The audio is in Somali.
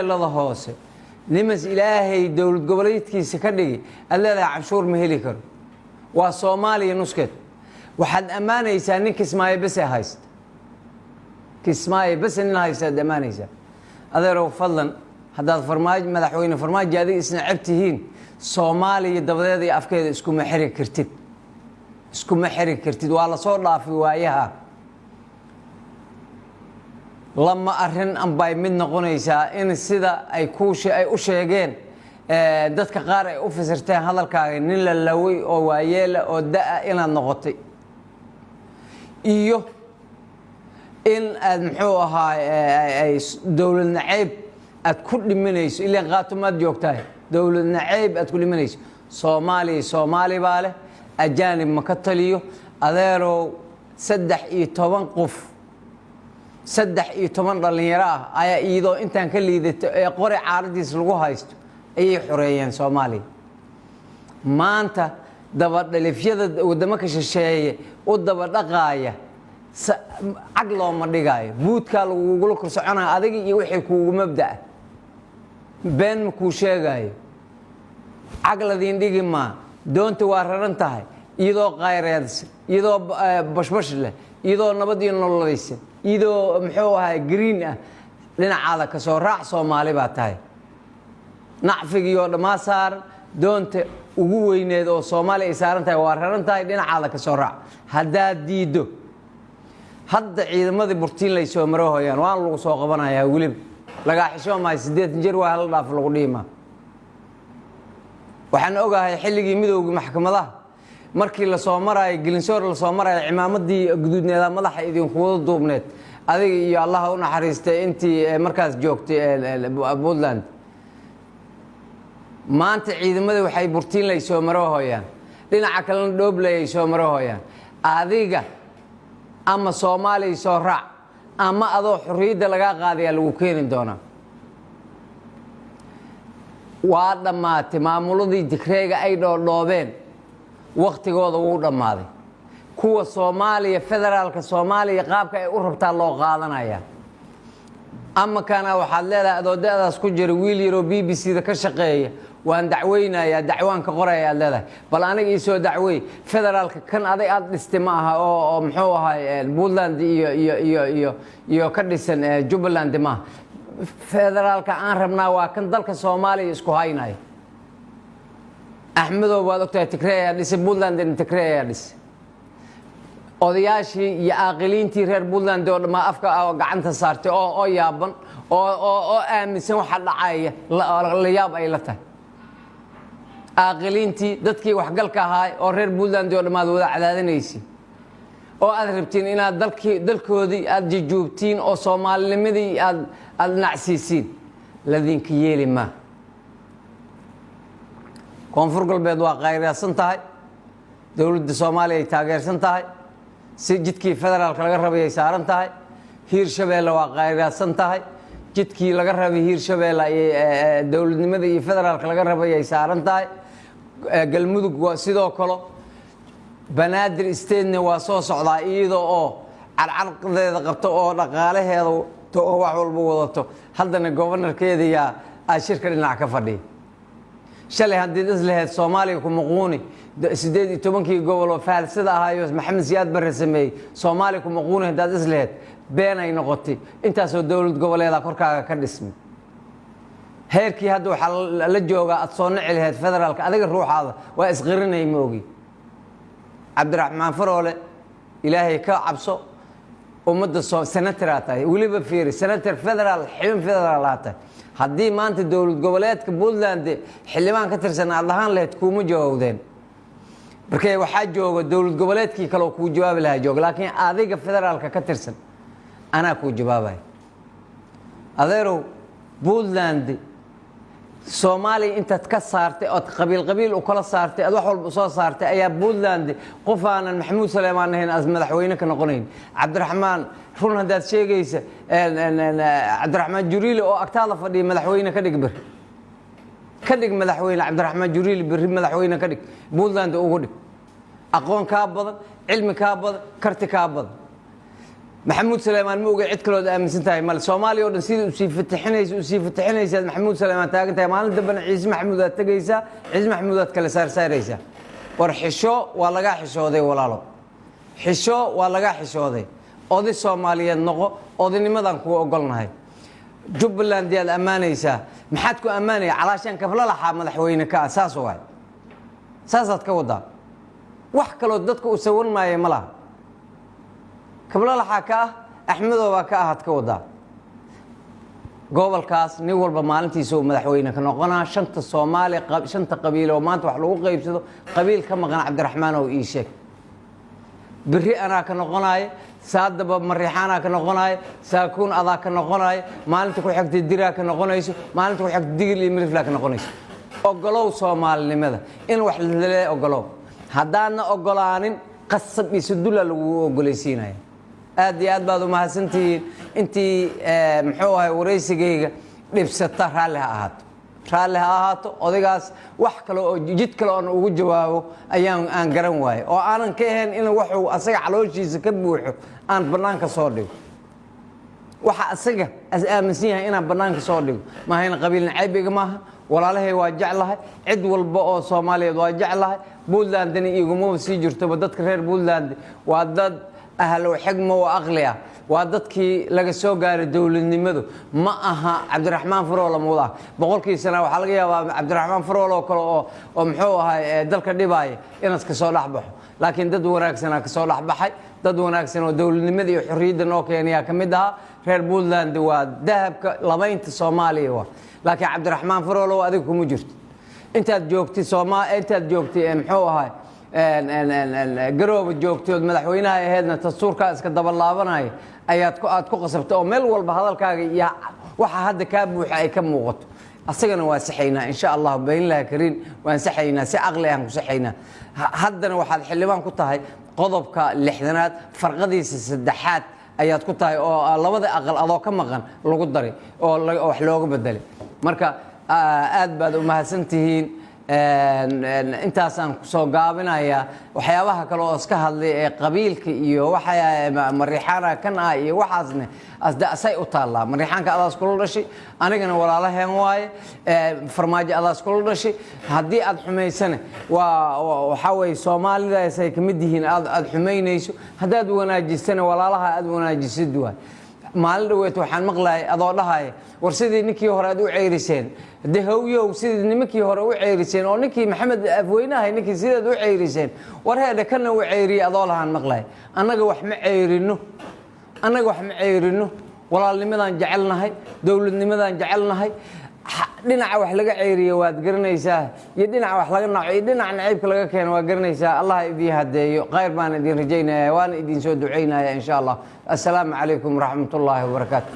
الله هوسه نمس إلهي دولة قبليتكيس كدقي الله لا عشور مهلي كر وصومالي نسكت وحد أمانة يسانين كسماي بس هايست كسماي بس إن هايست أمانة يسان هذا رو فضلا هذا فرماج مدحوين فرماج جادي إسنا عبتهين صومالي دبدي أفكار اسكو محرك كرتيد اسكو محرك كرتيد والله صور لا في وايها لما أرهن أم باي من نقونيسا إن السيدة أي كوشة أي أشياءين دتك قارئ أفسرتين هذا الكائن نلا اللوي أو وايل أو داء إلى النقطة إيوه إن المحوها أي دولة النعيب أتكل منيس إلا غاتم ما جوكتاه دولة النعيب أتكل منيس صومالي باله أجانب مكتليو أذيرو سدح يتوان قف saddex iyo toban dhalinyaro ah ayaa iyadoo intaan ka liidato ee qori caaradiis lagu haysto ayay xoreeyeen Soomaaliya maanta daba dhalifyada wadamo ka shisheeye oo daba dhaqaaya cag loo ma dhigayo buudka lagu kursoconaa adiga iyo wixii kuugu mabda been ma ku sheegayo cag la diin dhigi ma doonta waa raran tahay iyadoo qayreed iyadoo bashbash leh iyadoo nabad iyo nololaysa iyadoo muxuu ahaa green ah dhinacaada ka soo raac Soomaali baa tahay nacfigiyo dhama saaran doonta ugu weyneed oo Soomaali ay saaran tahay waa raran tahay dhinacaada ka soo raac hadaa diido hadda ciidamadii Burtiin la soo marooyaan waan lagu soo qabanayaa waliba laga xishoomaay 8 jeer waa hal dhaaf lagu dhiima waxaan ogahay xilligii midowga maxkamadaha markii la soo maray Gelinsoor la soo maray imaamadii guduudneeda madaxa idin kuwada duubneed adiga iyo Allah u naxariistay intii markaas joogtay Puntland maanta ciidamada waxay Burtiin lay soo marooyaan dhinaca kale dhooblay soo marooyaan adiga ama Soomaali soo raac ama adoo xurriyada laga qaadayaa lagu keenin doonaa waa dhamaatay maamuladii dikreega ay dhoobeen waqtigooda uu dhamaaday kuwa Soomaaliya federaalka Soomaaliya qaabka ay u rabtaa loo qaadanaya ama kana waxaad leedahay adoodadaas ku jira wiil yaro BBC-da ka shaqeeya waan dacweynayaa dacwaan ka qoraya leedahay bal aniga ii soo dacweey federaalka kan aday aad dhistay ma aha oo muxuu ahaa Puntland iyo ka dhisan Jubaland ma federaalka aan rabnaa waa kan dalka Soomaaliya isku haynay أحمدو وادكتور تكريه ديس بولند تكريه ديس odayaashii iyo aqaliintii reer Puntland oo ma afka gacanta saartay oo yaaban oo aaminsan waxa dhacaya la yaab ay la tahay aqaliintii dadkii wax galka ahaa oo reer Puntland oo dhamaad wada cadaadinaysi oo aad rabtiin inaad dalkoodii aad jijoobtiin oo Soomaalinimadii aad nacsiisiin ladinka yeeli ma koonfur galbeed waa qayraysan tahay dawladda Soomaaliya ay taageersan tahay si jidkii federaalka laga rabay ay saaran tahay Hiirshabeelle waa qayraysan tahay jidkii laga rabay Hiirshabeelle ay dawladnimada iyo federaalka laga rabay ay saaran tahay galmudug waa sidoo kale Banaadir State-na waa soo socdaa iyadoo oo carqaladeeda qabto oo dhaqaalaheeda oo wax walba wadato haddana governorkeeda yaa shirka dhinac ka fadhiya shalay haddii islahayd Soomaaliya ku maquuni 18 gobol oo faalsada ahaayo Maxamed Siyaad Barre sameeyay Soomaaliya ku maquuni haddii islahayd been ay noqotay intaas oo dawlad goboleeda korkaaga ka dhismay heerkii hadda waxa la joogaa ad soo nici lahayd federaalka adiga ruuxaada waa isqirinay moogi Cabdiraxmaan Faroole Ilaahay ka cabso ummadda senator tahay waliba fiiri senator federal xibin federal tahay haddii maanta dawlad goboleedka Puntland xildhibaan ka tirsan allahan leed kuma jawaabdeen markay waxa jooga dawlad goboleedkii kale ku jawaab lahaa joog laakiin adiga federaalka ka tirsan ana ku jawaabay adeero Puntland Soomaaliya inta ka saartay oo qabiil u kala saartay ad wax walba soo saartay ayaa Puntland qofaan Maxamuud Suleymaan ahayn as madaxweyne ka noqonayn Cabdiraxmaan run hadaad sheegaysa Cabdiraxmaan Juriili oo agtaada fadhiya madaxweyne ka dhig madaxweyne Cabdiraxmaan Juriili bari madaxweyne ka dhig Puntland ugu dhig aqoon ka badan cilmi ka badan karti ka badan maxamuud suleymaan ma oga cid kalood aaminsan tahay male soomaaliya oo dhan sidii usii fatixinaysaad maxamuud suleymaan taagan tahay maalin dambena ciise maxamuud aad tegaysaa ciise maxamuud aad kale saarsaaraysaa war xisho waa lagaa xishooday walaalo xisho waa lagaa xishooday oday soomaaliyeed noqo odaynimadan kuwa ogolnahay jubbaland yaad ammaanaysaa maxaad ku ammaanaya calaashaan kablalaxaa madaxweyne ka ah saas waay saasaad ka wadaa wax kaloo dadka u sawan maaya ma laha kablalaxaa ka ah axmedoobaa ka ahaad ka wadaa gobolkaas nin walba maalintiisa uu madaxweyne ka noqonaa shanta soomaali shanta qabiil oo maanta wax lagu qaybsado qabiil ka maqan cabdiraxmaan oo ii sheeg biri anaa ka noqonaaye saadaba mariixaanaa ka noqonaaye saakuun adaa ka noqonaaye maalinta ku xigta diraa ka noqonayso maalinta ku xigta digil iyo miliflaa ka noqonayso ogolow soomaalinimada in wax lalee ogolow haddaadna ogolaanin qasab iyo sudulla lagu ogolaysiinaya aad iyo aad baad u mahadsantihiin intii muxuu ahay waraysigayga dhibsata raalli ha ahaato odaygaas wax kale oo jid kale oon ugu jawaabo aan garan waaye oo aanan ka ahayn in waxuu asaga calooshiisa ka buuxo aan bannaanka soo dhigo waxa asaga aaminsan yahay inaan bannaanka soo dhigo maahayna qabiil nacaybiga maaha walaalahay waa jeclahay cid walba oo soomaaliyeed waa jeclahay puntlandna igumaba sii jirtoba dadka reer puntland waa dad ahlow xigmo oo aqli ah waa dadkii laga soo gaaray dowladnimadu ma aha cabdiraxmaan faroolo muudah boqolkii sana waxaa laga yaabaa cabdiraxmaan faroolo oo kale oo muxuu ahay dalka dhibaaya inaad ka soo dhexbaxo laakiin dad wanaagsanaa ka soo dhexbaxay dad wanaagsan oo dowladnimada iyo xorriyadda noo keenayaa ka mid ahaa reer puntland waa dahabka labaynta soomaaliya waa laakiin cabdiraxmaan faroolo adiga kuma jirto intaad joogtay muxuu ahay garooba joogtood madaxweynaha ahaydna dastuurkaa iska dabalaabanaya aad ku qasabta oo meel walba hadalkaaga iyo waxa hadda kaa buuxa ay ka muuqato asagana waan saxaynaa insha allah baynlaha kariin waan saxaynaa si caqli aan ku saxaynaa haddana waxaad xildhibaan ku tahay qodobka 6aad farqadiisa 3aad ayaad ku tahay oo labada aqal adoo ka maqan lagu daray oo wax looga bedelay marka aad baad u mahadsantihiin intaasaan kusoo gaabinayaa waxyaabaha kale oo iska hadlay ee qabiilka iyo mariixaana kan ah iyo waxaasne say u taallaa mariixaanka adaas kula dhashay anigana walaalaheen waaye farmaajo adaas kula dhashay haddii aad xumaysane waxaa weye soomaalidaas ay ka mid yihiin aad xumaynayso haddaad wanaajisana walaalaha aad wanaajisid waay maalin dhaweet waxaan maqlahay adoo dhahaya war sidii ninkii hore aad u ceyriseen de hawyow sidii nimankii hore u ceyriseen oo ninkii maxamed afweynahay ninkii sidaad u ceyriseen war heedha kana u ceyriye adoo lahaan maqlahay annaga wax ma ceyrino walaalnimadaan jecelnahay dowladnimadaan jecelnahay dhinaca wax laga ceyriye waad garanaysaa iyo dhinaca wax laga naco iyo dhinaca naciibka laga keeno waa garanaysaa allah idin hadeeyo khayr baan idin rajaynaya waana idin soo ducaynaya insha allah assalaamu calaykum waraxmatullaahi wabarakaatu